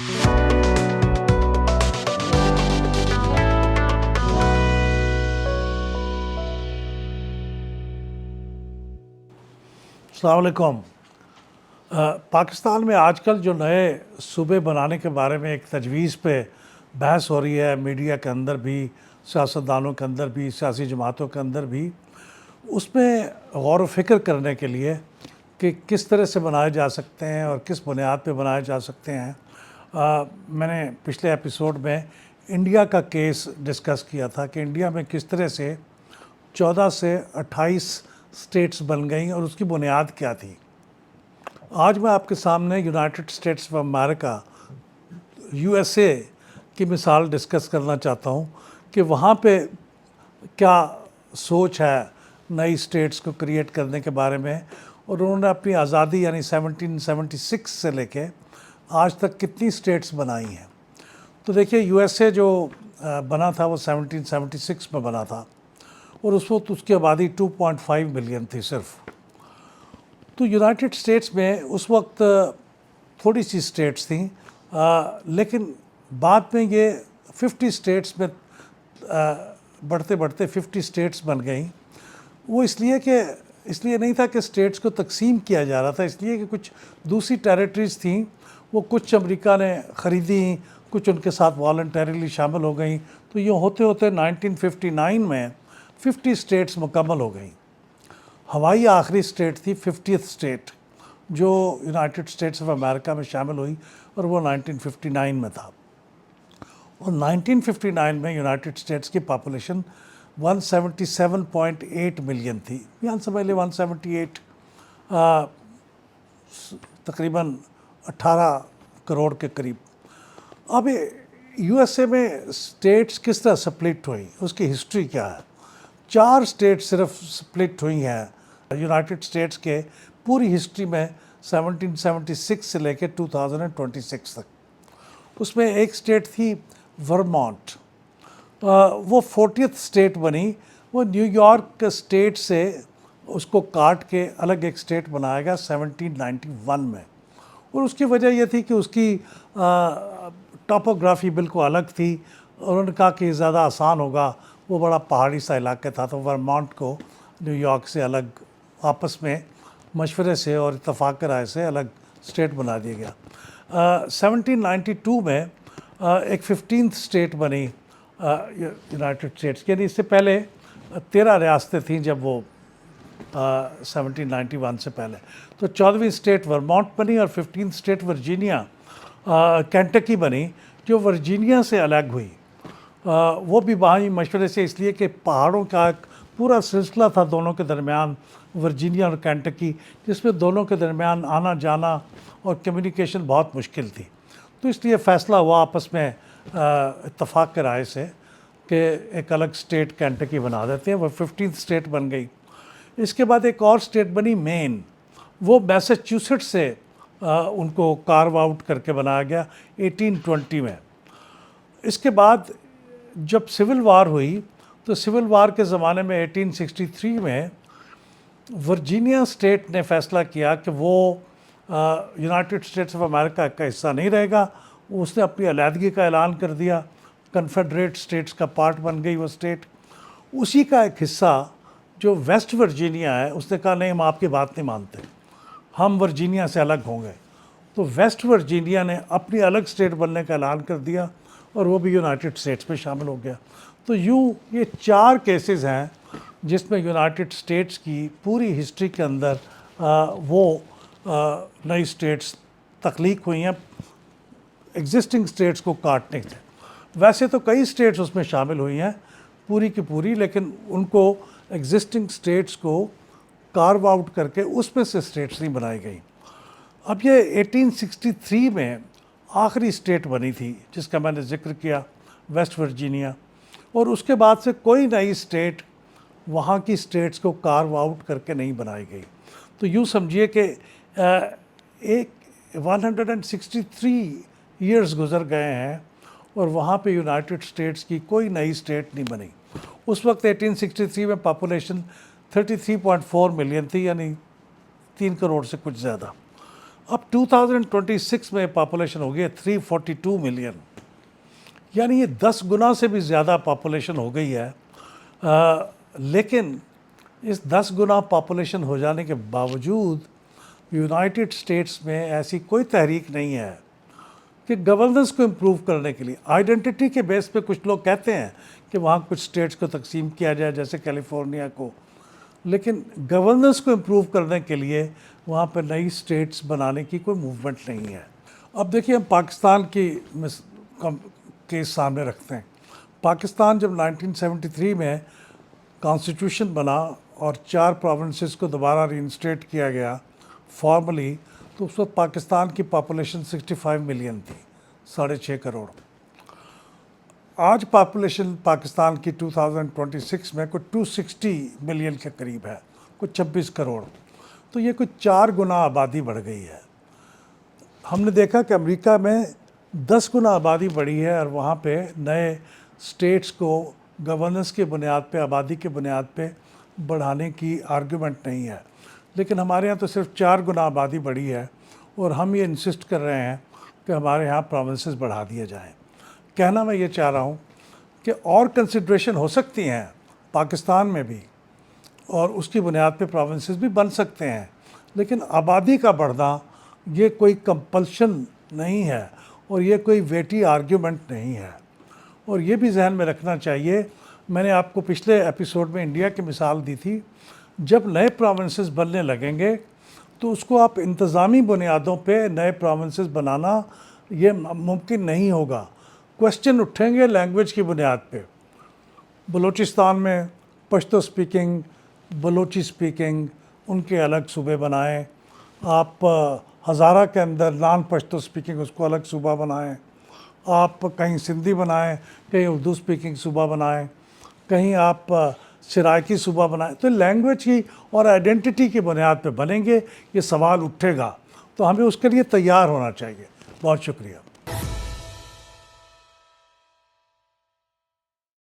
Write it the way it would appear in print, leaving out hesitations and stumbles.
अस्सलाम वालेकुम। पाकिस्तान में आजकल जो नए सूबे बनाने के बारे में एक तजवीज़ पे बहस हो रही है, मीडिया के अंदर भी, सियासतदानों के अंदर भी, सियासी जमातों के अंदर भी, उसमें गौर व फिक्र करने के लिए कि किस तरह से बनाए जा सकते हैं और किस बुनियाद पे बनाए जा सकते हैं। मैंने पिछले एपिसोड में इंडिया का केस डिस्कस किया था कि इंडिया में किस तरह से 14 से 28 स्टेट्स बन गई और उसकी बुनियाद क्या थी। आज मैं आपके सामने United states of America USA की मिसाल डिस्कस करना चाहता हूँ कि वहाँ पे क्या सोच है नई स्टेट्स को क्रिएट करने के बारे में, और उन्होंने अपनी आज़ादी यानी 1776 से लेके आज तक कितनी स्टेट्स बनाई हैं। तो देखिए, USA जो बना था वो 1776 में बना था और उस वक्त उसकी आबादी 2.5 मिलियन थी सिर्फ। तो यूनाइटेड स्टेट्स में उस वक्त थोड़ी सी स्टेट्स थी, लेकिन बाद में ये 50 स्टेट्स में बढ़ते बढ़ते 50 स्टेट्स बन गई। वो इसलिए नहीं था कि स्टेट्स को तकसीम किया जा रहा था, इसलिए कि कुछ दूसरी टेरिटरीज़ थी, वो कुछ अमेरिका ने ख़रीदी, कुछ उनके साथ वॉलंटरीली शामिल हो गई। तो ये होते होते 1959 में 50 स्टेट्स मुकम्मल हो गई। हवाई आखिरी स्टेट थी, 50th स्टेट, जो यूनाइटेड स्टेट्स ऑफ अमेरिका में शामिल हुई, और वो 1959 में था। और 1959 में यूनाइटेड स्टेट्स की पॉपुलेशन 177.8 मिलियन थी, यहाँ समझ लें 178, तकरीबन 18 करोड़ के करीब। अब USA में स्टेट्स किस तरह स्प्लिट हुई, उसकी हिस्ट्री क्या है। 4 स्टेट सिर्फ स्प्लिट हुई हैं यूनाइटेड स्टेट्स के पूरी हिस्ट्री में 1776 से लेकर 2026 तक। उसमें एक स्टेट थी वर्मोंट, वो 40th स्टेट बनी। वो न्यूयॉर्क स्टेट से उसको काट के अलग एक स्टेट बनाया गया 1791 में, और उसकी वजह यह थी कि उसकी टोपोग्राफी बिल्कुल अलग थी। उन्होंने कहा कि ज़्यादा आसान होगा, वो बड़ा पहाड़ी सा इलाका था, तो वर्मोंट को न्यूयॉर्क से अलग आपस में मशवरे से और इत्तफाक़ के राय से अलग स्टेट बना दिया गया। 1792 में एक 15th स्टेट बनी यूनाइटेड स्टेट्स, यानी इससे पहले 13 रियासतें थीं जब वो 1791 से पहले। तो 14वीं स्टेट वर्मोंट बनी और 15th स्टेट वर्जीनिया केंटकी बनी, जो वर्जीनिया से अलग हुई। वो भी वहाँ मशवरे से, इसलिए कि पहाड़ों का एक पूरा सिलसिला था दोनों के दरमियान, वर्जीनिया और केंटकी, जिसमें दोनों के दरमियान आना जाना और कम्युनिकेशन बहुत मुश्किल थी। तो इसलिए फ़ैसला हुआ आपस में इत्तफाक़ के राय से कि एक अलग स्टेट केंटकी बना देते हैं। वो 15th स्टेट बन गई। इसके बाद एक और स्टेट बनी मेन, वो मैसाचुसेट्स से उनको कार्व आउट करके बनाया गया 1820 में। इसके बाद जब सिविल वार हुई, तो सिविल वार के ज़माने में 1863 में वर्जीनिया स्टेट ने फ़ैसला किया कि वो यूनाइटेड स्टेट्स ऑफ अमेरिका का हिस्सा नहीं रहेगा। उसने अपनी अलहदगी का ऐलान कर दिया, कन्फेडरेट स्टेट्स का पार्ट बन गई वो स्टेट। उसी का एक हिस्सा जो वेस्ट वर्जीनिया है, उसने कहा नहीं, हम आपकी बात नहीं मानते, हम वर्जीनिया से अलग होंगे। तो वेस्ट वर्जीनिया ने अपनी अलग स्टेट बनने का ऐलान कर दिया और वो भी यूनाइटेड स्टेट्स में शामिल हो गया। तो ये 4 केसेस हैं जिसमें यूनाइटेड स्टेट्स की पूरी हिस्ट्री के अंदर वो नई स्टेट्स तख्लीक हुई हैं एग्जिस्टिंग स्टेट्स को काटने से। वैसे तो कई स्टेट्स उसमें शामिल हुई हैं पूरी की पूरी, लेकिन उनको एग्जिस्टिंग स्टेट्स को कार्व आउट करके उसमें से स्टेट्स नहीं बनाई गई। अब ये 1863 में आखिरी स्टेट बनी थी जिसका मैंने जिक्र किया, वेस्ट वर्जीनिया, और उसके बाद से कोई नई स्टेट वहाँ की स्टेट्स को कार्व आउट करके नहीं बनाई गई। तो यूँ समझिए कि एक 163 ईयर्स गुज़र गए हैं और वहाँ पे यूनाइटेड स्टेट्स की कोई नई स्टेट नहीं बनी। उस वक्त 1863 में पॉपुलेशन 33.4 मिलियन थी, यानी 3 करोड़ से कुछ ज़्यादा। अब 2026 में पॉपुलेशन हो गई है 342 मिलियन, यानी ये 10 गुना से भी ज़्यादा पॉपुलेशन हो गई है। लेकिन इस 10 गुना पॉपुलेशन हो जाने के बावजूद यूनाइटेड स्टेट्स में ऐसी कोई तहरीक नहीं है कि गवर्नेंस को इम्प्रूव करने के लिए। आइडेंटिटी के बेस पे कुछ लोग कहते हैं कि वहाँ कुछ स्टेट्स को तकसीम किया जाए, जैसे कैलिफोर्निया को, लेकिन गवर्नेंस को इम्प्रूव करने के लिए वहाँ पर नई स्टेट्स बनाने की कोई मूवमेंट नहीं है। अब देखिए, हम पाकिस्तान की केस सामने रखते हैं। पाकिस्तान जब 1973 में कॉन्स्टिट्यूशन बना और 4 प्रोविंसेस को दोबारा रीइंस्टेट किया गया फॉर्मली, तो उस वक्त पाकिस्तान की पॉपुलेशन 65 मिलियन थी, 6.5 करोड़। आज पॉपुलेशन पाकिस्तान की 2026 में कुछ 260 मिलियन के करीब है, कुछ 26 करोड़। तो ये कुछ 4 गुना आबादी बढ़ गई है। हमने देखा कि अमेरिका में 10 गुना आबादी बढ़ी है और वहाँ पे नए स्टेट्स को गवर्नेंस के बुनियाद पे, आबादी के बुनियाद पे बढ़ाने की आर्गुमेंट नहीं है। लेकिन हमारे यहाँ तो सिर्फ 4 गुना आबादी बढ़ी है और हम ये इंसिस्ट कर रहे हैं कि हमारे यहाँ प्रोविंसेस बढ़ा दिए जाएं। कहना मैं ये चाह रहा हूँ कि और कंसिड्रेशन हो सकती हैं पाकिस्तान में भी, और उसकी बुनियाद पे प्रोविंसेस भी बन सकते हैं, लेकिन आबादी का बढ़ना ये कोई कंपल्शन नहीं है और ये कोई वेटी आर्ग्यूमेंट नहीं है। और ये भी जहन में रखना चाहिए, मैंने आपको पिछले एपिसोड में इंडिया की मिसाल दी थी, जब नए प्रोविंसेस बनने लगेंगे तो उसको आप इंतज़ामी बुनियादों पे नए प्रोविंसेस बनाना ये मुमकिन नहीं होगा। क्वेश्चन उठेंगे लैंग्वेज की बुनियाद पे। बलूचिस्तान में पश्तो स्पीकिंग, बलोची स्पीकिंग, उनके अलग सूबे बनाएं। आप हज़ारा के अंदर नॉन पश्तो स्पीकिंग, उसको अलग सूबा बनाएं। आप कहीं सिंधी बनाएं, कहीं उर्दू स्पीकिंग सूबा बनाएं, कहीं आप सराइकी सूबा बनाएं। तो लैंग्वेज की और आइडेंटिटी की बुनियाद पे बनेंगे, ये सवाल उठेगा, तो हमें उसके लिए तैयार होना चाहिए। बहुत शुक्रिया।